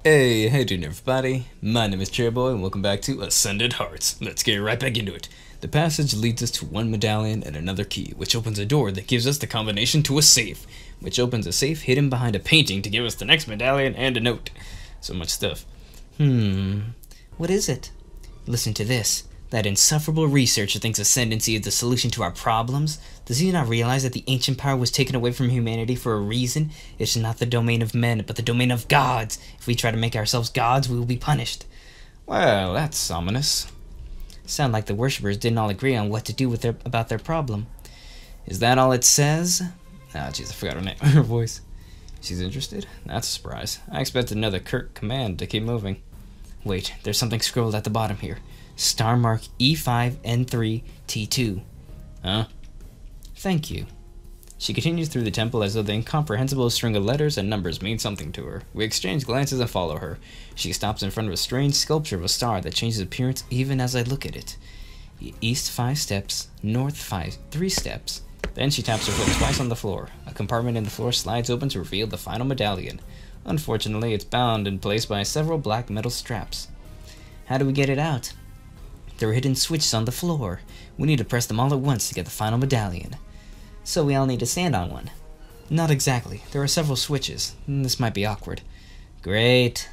Hey, how you doing everybody? My name is CherryBoy and welcome back to Ascendant Hearts. Let's get right back into it. The passage leads us to one medallion and another key, which opens a door that gives us the combination to a safe, which opens a safe hidden behind a painting to give us the next medallion and a note. So much stuff. What is it? Listen to this. That insufferable researcher thinks ascendancy is the solution to our problems. Does he not realize that the ancient power was taken away from humanity for a reason? It's not the domain of men, but the domain of gods. If we try to make ourselves gods, we will be punished. Well, that's ominous. Sound like the worshippers didn't all agree on what to do with about their problem. Is that all it says? Ah, jeez, I forgot her name. Her voice. She's interested? That's a surprise. I expected another curt command to keep moving. Wait, there's something scrolled at the bottom here. Star mark E5N3T2. Huh? Thank you. She continues through the temple as though the incomprehensible string of letters and numbers mean something to her. We exchange glances and follow her. She stops in front of a strange sculpture of a star that changes appearance even as I look at it. East 5 steps, north 3 steps. Then she taps her foot twice on the floor. A compartment in the floor slides open to reveal the final medallion. Unfortunately, it's bound in place by several black metal straps. How do we get it out? There are hidden switches on the floor. We need to press them all at once to get the final medallion. So we all need to stand on one? Not exactly. There are several switches. This might be awkward. Great.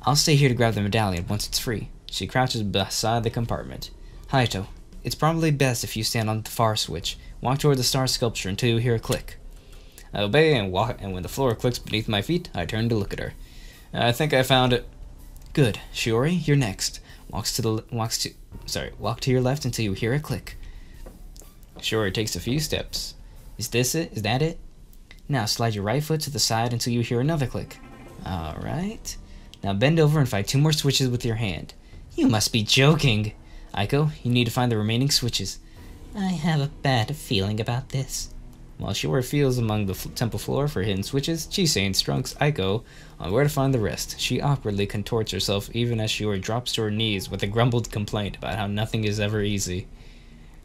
I'll stay here to grab the medallion once it's free. She crouches beside the compartment. Hayato, it's probably best if you stand on the far switch. Walk toward the star sculpture until you hear a click. I obey and walk, and when the floor clicks beneath my feet, I turn to look at her. I think I found it. Good. Shiori, you're next. Walk to your left until you hear a click. Shiori takes a few steps. Is this it? Is that it? Now slide your right foot to the side until you hear another click. Alright. Now bend over and find 2 more switches with your hand. You must be joking. Aiko, you need to find the remaining switches. I have a bad feeling about this. While Shiori feels among the temple floor for hidden switches, Chisei instructs Aiko on where to find the rest. She awkwardly contorts herself even as Shiori drops to her knees with a grumbled complaint about how nothing is ever easy.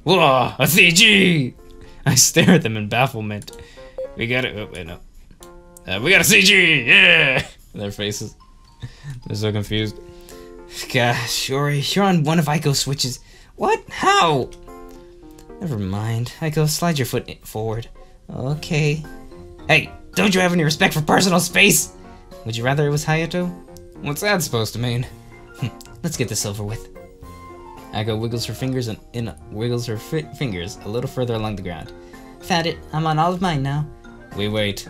Whoa! A CG! I stare at them in bafflement. We got it. Oh, wait, no. We got a CG! Yeah! Their faces. They're so confused. Gosh, Shiori, you're on one of Aiko's switches. What? How? Never mind. Aiko, slide your foot forward. Okay. Hey, don't you have any respect for personal space? Would you rather it was Hayato? What's that supposed to mean? Let's get this over with. Aiko wiggles her fingers fingers a little further along the ground. Found it. I'm on all of mine now. We wait.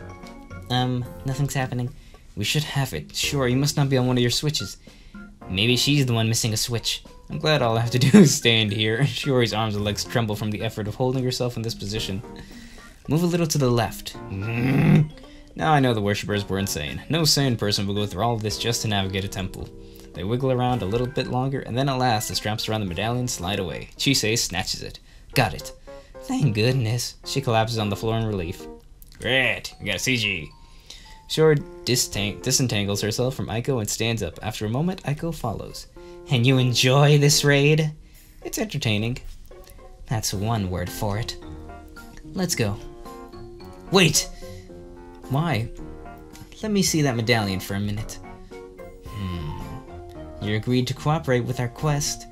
Nothing's happening. We should have it. Sure, you must not be on one of your switches. Maybe she's the one missing a switch. I'm glad all I have to do is stand here. Shiori's arms and legs tremble from the effort of holding herself in this position. Move a little to the left. Now I know the worshippers were insane. No sane person will go through all of this just to navigate a temple. They wiggle around a little bit longer, and then at last the straps around the medallion slide away. Chisei snatches it. Got it. Thank goodness. She collapses on the floor in relief. Great, we got a CG. Shiori disentangles herself from Aiko and stands up. After a moment, Aiko follows. And you enjoy this raid? It's entertaining. That's one word for it. Let's go. Wait! Why? Let me see that medallion for a minute. You agreed to cooperate with our quest.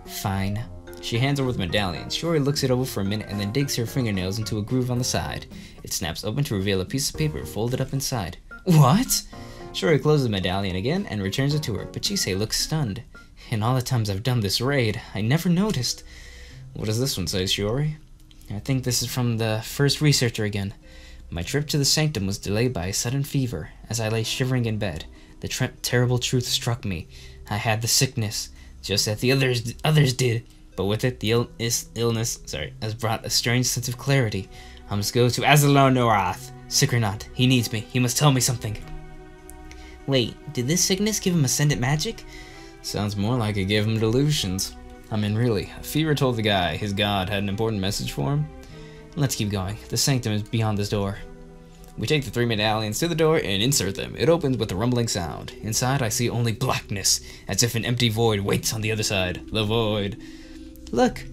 Fine. She hands over the medallion. Shiori looks it over for a minute and then digs her fingernails into a groove on the side. It snaps open to reveal a piece of paper folded up inside. What? Shiori closes the medallion again and returns it to her, but Chisei looks stunned. In all the times I've done this raid, I never noticed. What does this one say, Shiori? I think this is from the first researcher again. My trip to the sanctum was delayed by a sudden fever. As I lay shivering in bed, the terrible truth struck me. I had the sickness, just as the others did, but with it the illness has brought a strange sense of clarity. I must go to Azalonorath. Sick or not, he needs me. He must tell me something. Wait, did this sickness give him ascendant magic? Sounds more like it gave him delusions. I mean, really, a fever told the guy his god had an important message for him. Let's keep going. The sanctum is beyond this door. We take the 3 medallions to the door and insert them. It opens with a rumbling sound. Inside, I see only blackness, as if an empty void waits on the other side. The void. Look!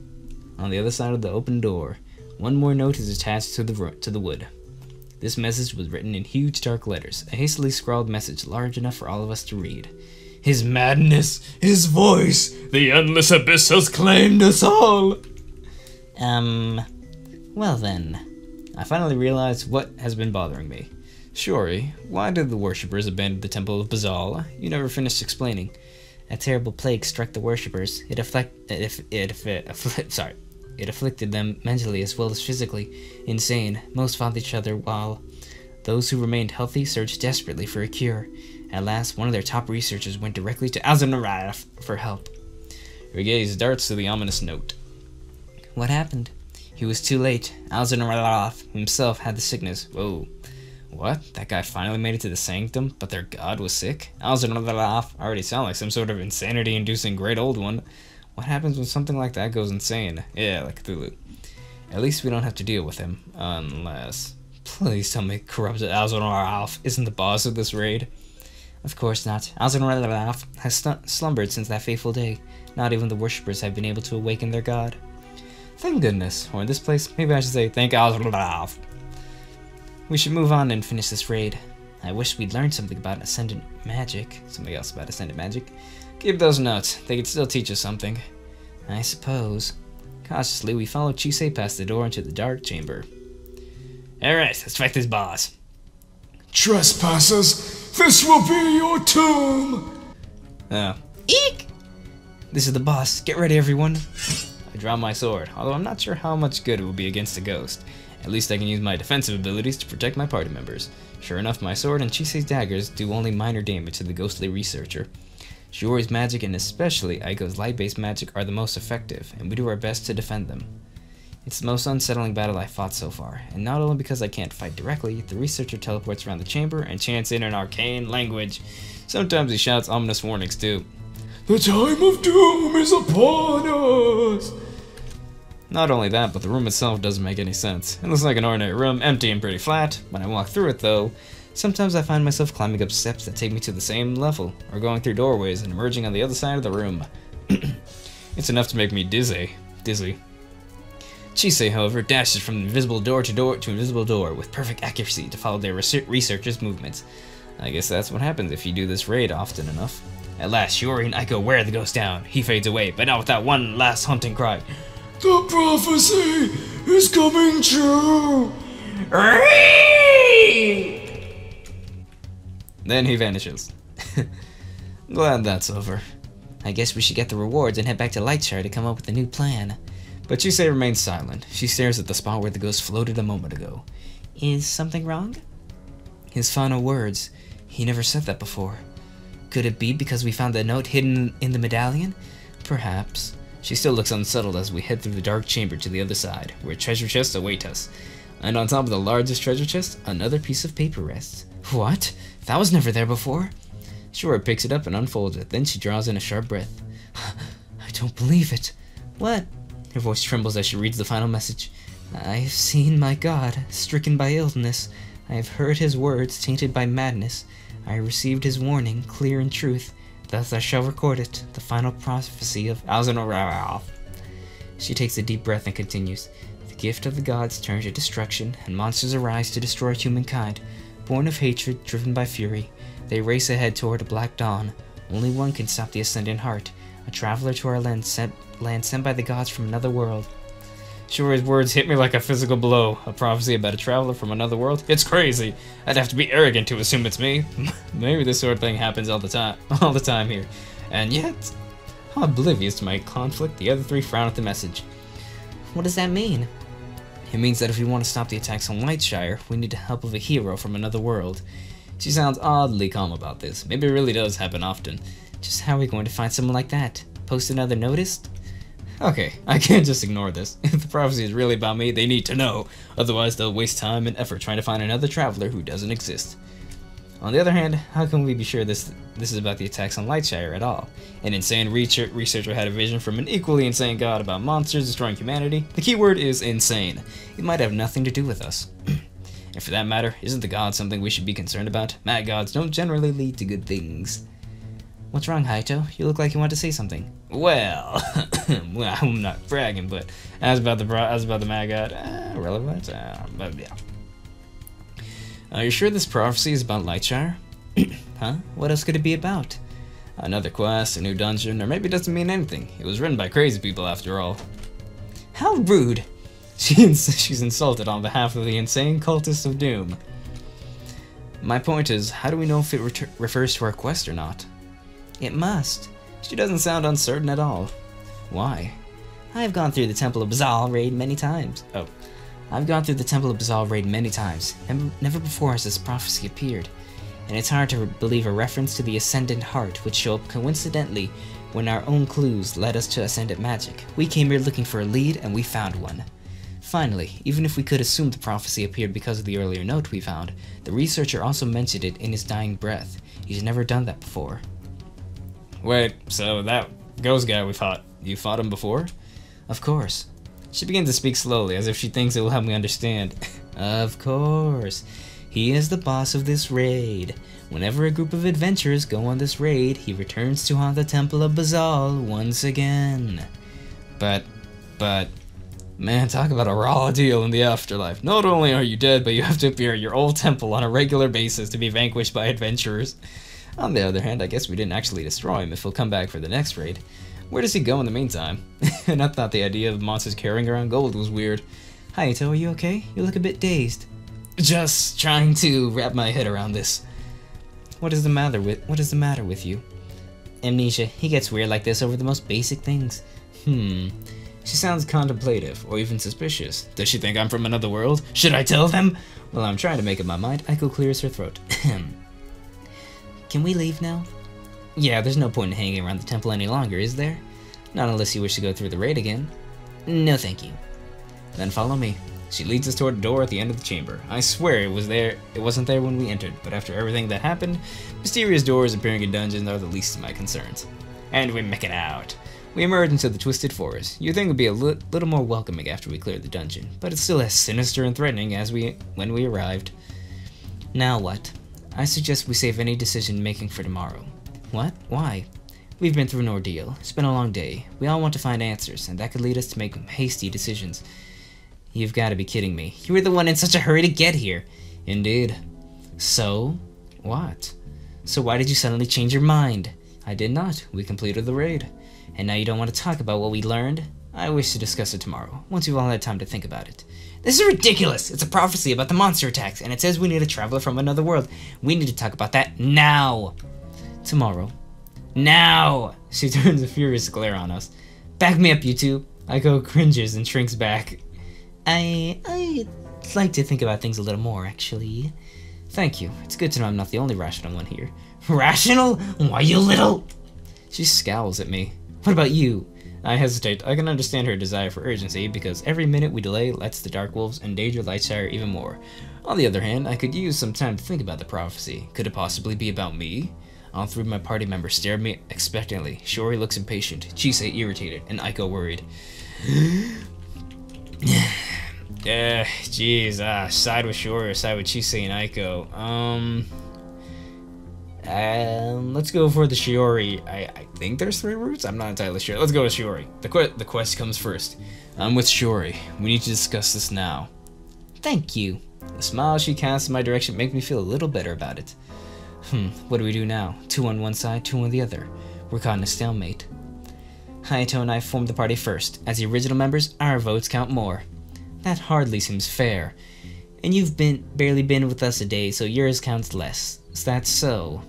On the other side of the open door, one more note is attached to the wood. This message was written in huge dark letters, a hastily scrawled message large enough for all of us to read. His madness, his voice, the endless abyss has claimed us all. Well then. I finally realized what has been bothering me. Shuri, why did the worshippers abandon the Temple of Bazal? You never finished explaining. A terrible plague struck the worshippers. It afflicted them mentally as well as physically. Insane. Most fought each other while those who remained healthy searched desperately for a cure. At last, one of their top researchers went directly to Ascendant for help. Your gaze darts to the ominous note. What happened? He was too late. Ascendant himself had the sickness. Whoa. What? That guy finally made it to the sanctum, but their god was sick? Ascendant already sound like some sort of insanity-inducing great old one. What happens when something like that goes insane? Yeah, like Cthulhu. At least we don't have to deal with him. Unless... Please tell me corrupted Ascendant isn't the boss of this raid. Of course not. Ascendant has slumbered since that fateful day. Not even the worshippers have been able to awaken their god. Thank goodness. Or in this place, maybe I should say thank Ascendant. We should move on and finish this raid. I wish we'd learned something about Ascendant magic. Something else about Ascendant magic. Keep those notes. They could still teach us something. I suppose. Cautiously, we follow Chisei past the door into the dark chamber. Alright, let's fight this boss. Trespassers, this will be your tomb! Oh. Eek! This is the boss. Get ready, everyone. I draw my sword, although I'm not sure how much good it will be against a ghost. At least I can use my defensive abilities to protect my party members. Sure enough, my sword and Chisei's daggers do only minor damage to the ghostly researcher. Shuri's magic and especially Aiko's light-based magic are the most effective, and we do our best to defend them. It's the most unsettling battle I've fought so far, and not only because I can't fight directly, the researcher teleports around the chamber and chants in an arcane language. Sometimes he shouts ominous warnings too. The time of doom is upon us! Not only that, but the room itself doesn't make any sense. It looks like an ordinary room, empty and pretty flat. When I walk through it though, sometimes I find myself climbing up steps that take me to the same level, or going through doorways and emerging on the other side of the room. It's enough to make me dizzy. Chisei, however, dashes from invisible door to invisible door with perfect accuracy to follow their researcher's movements. I guess that's what happens if you do this raid often enough. At last, Shuri and Aiko wear the ghost down. He fades away, but not without one last haunting cry. The prophecy is coming true! Then he vanishes. Glad that's over. I guess we should get the rewards and head back to Lightshire to come up with a new plan. But Chisei remains silent. She stares at the spot where the ghost floated a moment ago. Is something wrong? His final words. He never said that before. Could it be because we found the note hidden in the medallion? Perhaps. She still looks unsettled as we head through the dark chamber to the other side, where treasure chests await us. And on top of the largest treasure chest, another piece of paper rests. What? That was never there before. Shura picks it up and unfolds it, then she draws in a sharp breath. I don't believe it. What? Her voice trembles as she reads the final message. I have seen my god, stricken by illness. I have heard his words, tainted by madness. I received his warning, clear in truth. Thus I shall record it, the final prophecy of Ascendant. She takes a deep breath and continues. The gift of the gods turns to destruction, and monsters arise to destroy humankind. Born of hatred, driven by fury, they race ahead toward a black dawn. Only one can stop the Ascendant heart, a traveler to our land sent by the gods from another world. Shuri's words hit me like a physical blow. A prophecy about a traveler from another world? It's crazy. I'd have to be arrogant to assume it's me. Maybe this sort of thing happens all the time here. And yet, how oblivious to my conflict, the other three frown at the message. What does that mean? It means that if we want to stop the attacks on Lightshire, we need the help of a hero from another world. She sounds oddly calm about this. Maybe it really does happen often. Just how are we going to find someone like that? Post another notice? Okay, I can't just ignore this. If the prophecy is really about me, they need to know. Otherwise, they'll waste time and effort trying to find another traveler who doesn't exist. On the other hand, how can we be sure this is about the attacks on Lightshire at all? An insane researcher had a vision from an equally insane god about monsters destroying humanity. The key word is insane. It might have nothing to do with us. And for that matter, isn't the god something we should be concerned about? Mad gods don't generally lead to good things. What's wrong, Haito? You look like you want to say something. Well, well, I'm not bragging, but as about the mad god, relevant, but yeah. Are you sure this prophecy is about Lightshire? Huh? What else could it be about? Another quest, a new dungeon, or maybe it doesn't mean anything. It was written by crazy people after all. How rude! She's insulted on behalf of the insane cultists of doom. My point is, how do we know if it refers to our quest or not? It must. She doesn't sound uncertain at all. Why? I've gone through the Temple of Bazaal raid many times. I've gone through the Temple of Bazaal raid many times, and never before has this prophecy appeared. And it's hard to believe a reference to the Ascendant heart would show up coincidentally when our own clues led us to Ascendant magic. We came here looking for a lead, and we found one. Finally, even if we could assume the prophecy appeared because of the earlier note we found, the researcher also mentioned it in his dying breath. He's never done that before. Wait, so that ghost guy we fought, you fought him before? Of course. She begins to speak slowly, as if she thinks it will help me understand. Of course. He is the boss of this raid. Whenever a group of adventurers go on this raid, he returns to haunt the Temple of Bazaal once again. But, man, talk about a raw deal in the afterlife. Not only are you dead, but you have to appear at your old temple on a regular basis to be vanquished by adventurers. On the other hand, I guess we didn't actually destroy him if he'll come back for the next raid. Where does he go in the meantime? And I thought the idea of monsters carrying around gold was weird. Hayato, are you okay? You look a bit dazed. Just trying to wrap my head around this. What is the matter with you? Amnesia. He gets weird like this over the most basic things. She sounds contemplative, or even suspicious. Does she think I'm from another world? Should I tell them? Well, I'm trying to make up my mind. Aiko clears her throat. Can we leave now? Yeah, there's no point in hanging around the temple any longer, is there? Not unless you wish to go through the raid again. No, thank you. Then follow me. She leads us toward a door at the end of the chamber. I swear it wasn't there when we entered, but after everything that happened, mysterious doors appearing in dungeons are the least of my concerns. And we make it out. We emerge into the twisted forest. You'd think it would be a little more welcoming after we cleared the dungeon, but it's still as sinister and threatening as when we arrived. Now what? I suggest we save any decision making for tomorrow. What? Why? We've been through an ordeal. It's been a long day. We all want to find answers, and that could lead us to make hasty decisions. You've got to be kidding me. You were the one in such a hurry to get here. Indeed. So? What? So why did you suddenly change your mind? I did not. We completed the raid. And now you don't want to talk about what we learned? I wish to discuss it tomorrow, once we've all had time to think about it. This is ridiculous! It's a prophecy about the monster attacks, and it says we need a traveler from another world. We need to talk about that now! Tomorrow. Now! She turns a furious glare on us. Back me up, you two. Aiko cringes and shrinks back. I'd like to think about things a little more, actually. Thank you. It's good to know I'm not the only rational one here. Rational? Why, you little... She scowls at me. What about you? I hesitate. I can understand her desire for urgency, because every minute we delay lets the Dark Wolves endanger Lightshire even more. On the other hand, I could use some time to think about the prophecy. Could it possibly be about me? All three of my party members stare at me expectantly. Shiori looks impatient, Chisei irritated, and Aiko worried. Side with Shiori or side with Chisei and Aiko. Let's go for the Shiori. I think there's 3 routes. I'm not entirely sure. Let's go with Shiori. The quest comes first. I'm with Shiori. We need to discuss this now. Thank you. The smile she casts in my direction makes me feel a little better about it. What do we do now? 2 on one side, 2 on the other. We're caught in a stalemate. Hayato and I formed the party first. As the original members, our votes count more. That hardly seems fair. And you've barely been with us a day, so yours counts less. Is that so?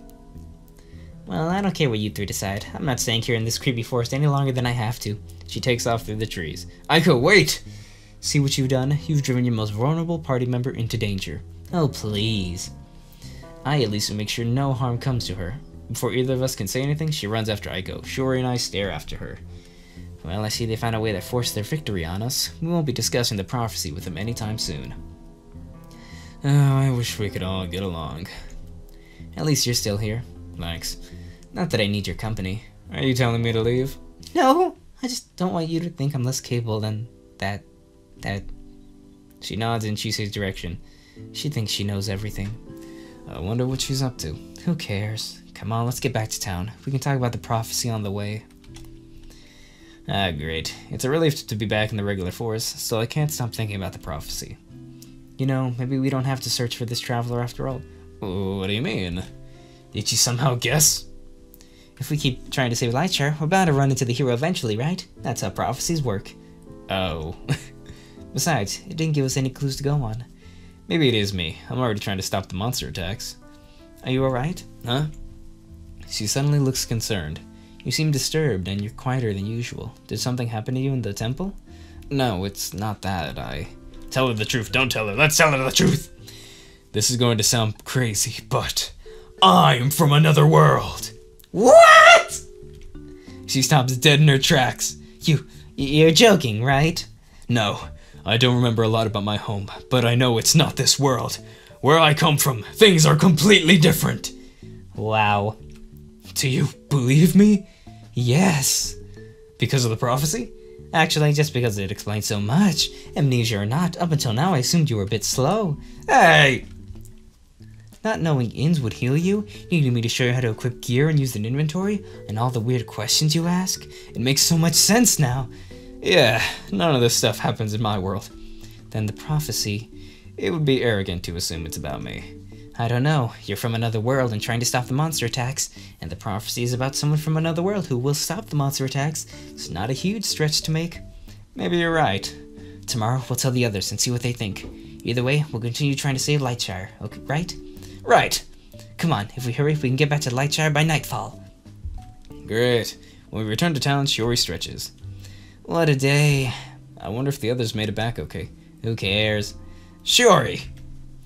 Well, I don't care what you 3 decide. I'm not staying here in this creepy forest any longer than I have to. She takes off through the trees. Aiko, wait! See what you've done? You've driven your most vulnerable party member into danger. Oh, please. I at least will make sure no harm comes to her. Before either of us can say anything, she runs after Aiko. Shiori and I stare after her. Well, I see they found a way that forced their victory on us. We won't be discussing the prophecy with them anytime soon. Oh, I wish we could all get along. At least you're still here. Thanks. Not that I need your company. Are you telling me to leave? No, I just don't want you to think I'm less capable than that. She nods in Chisei's direction. She thinks she knows everything. I wonder what she's up to. Who cares? Come on, let's get back to town. We can talk about the prophecy on the way. Ah, great. It's a relief to be back in the regular forest, so I can't stop thinking about the prophecy. You know, maybe we don't have to search for this traveler after all. What do you mean? Did you somehow guess? If we keep trying to save Lightshire, we're bound to run into the hero eventually, right? That's how prophecies work. Oh. Besides, it didn't give us any clues to go on. Maybe it is me. I'm already trying to stop the monster attacks. Are you alright? Huh? She suddenly looks concerned. You seem disturbed, and you're quieter than usual. Did something happen to you in the temple? No, it's not that. Tell her the truth, don't tell her. Let's tell her the truth. This is going to sound crazy, but I'm from another world. What? She stops dead in her tracks. You're joking, right? No, I don't remember a lot about my home, but I know it's not this world. Where I come from, things are completely different. Wow. Do you believe me? Yes. Because of the prophecy? Actually, just because it explains so much. Amnesia or not, up until now I assumed you were a bit slow. Hey! Not knowing inns would heal you, needing me to show you how to equip gear and use an inventory, and all the weird questions you ask? It makes so much sense now. Yeah, none of this stuff happens in my world. Then the prophecy... It would be arrogant to assume it's about me. I don't know. You're from another world and trying to stop the monster attacks, and the prophecy is about someone from another world who will stop the monster attacks. It's not a huge stretch to make. Maybe you're right. Tomorrow, we'll tell the others and see what they think. Either way, we'll continue trying to save Lightshire, okay, right? Right. Come on, if we hurry, we can get back to Lightshire by nightfall. Great. When we return to town, Shiori stretches. What a day. I wonder if the others made it back okay. Who cares? Shiori!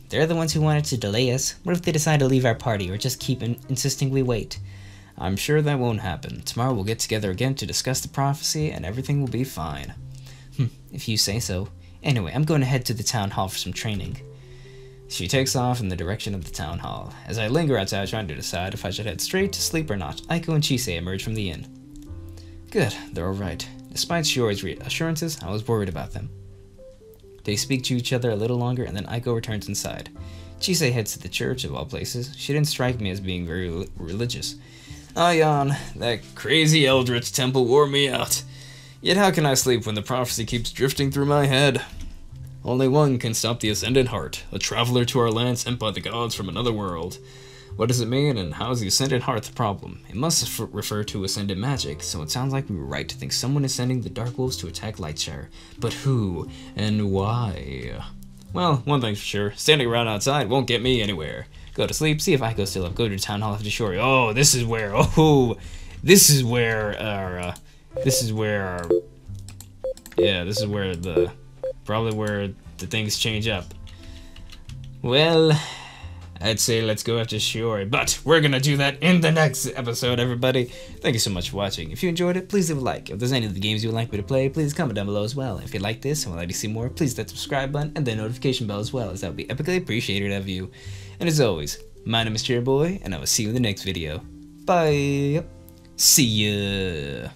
They're the ones who wanted to delay us. What if they decide to leave our party or just keep insisting we wait? I'm sure that won't happen. Tomorrow we'll get together again to discuss the prophecy and everything will be fine. If you say so. Anyway, I'm going to head to the town hall for some training. She takes off in the direction of the town hall. As I linger outside trying to decide if I should head straight to sleep or not, Aiko and Chisei emerge from the inn. Good, they're alright. Despite Shiori's reassurances, I was worried about them. They speak to each other a little longer, and then Aiko returns inside. Chisei heads to the church, of all places. She didn't strike me as being very religious. I yawn. That crazy Eldritch temple wore me out. Yet how can I sleep when the prophecy keeps drifting through my head? Only one can stop the Ascendant Heart, a traveler to our land sent by the gods from another world. What does it mean, and how is the Ascendant Heart the problem? It must refer to Ascendant magic, so it sounds like we were right to think someone is sending the Dark Wolves to attack Lightshire. But who, and why? Well, one thing's for sure, standing around outside won't get me anywhere. Go to sleep, see if Aiko's still up, go to the town hall after Shiori. Oh, this is where probably where the things change up. Well, I'd say let's go after Shiori, but we're gonna do that in the next episode, everybody. Thank you so much for watching. If you enjoyed it, please leave a like. If there's any of the games you would like me to play, please comment down below as well. If you like this and would like to see more, please hit that subscribe button and the notification bell as well, as that would be epically appreciated of you. And as always, my name is CherryBoy, and I will see you in the next video. Bye! See ya!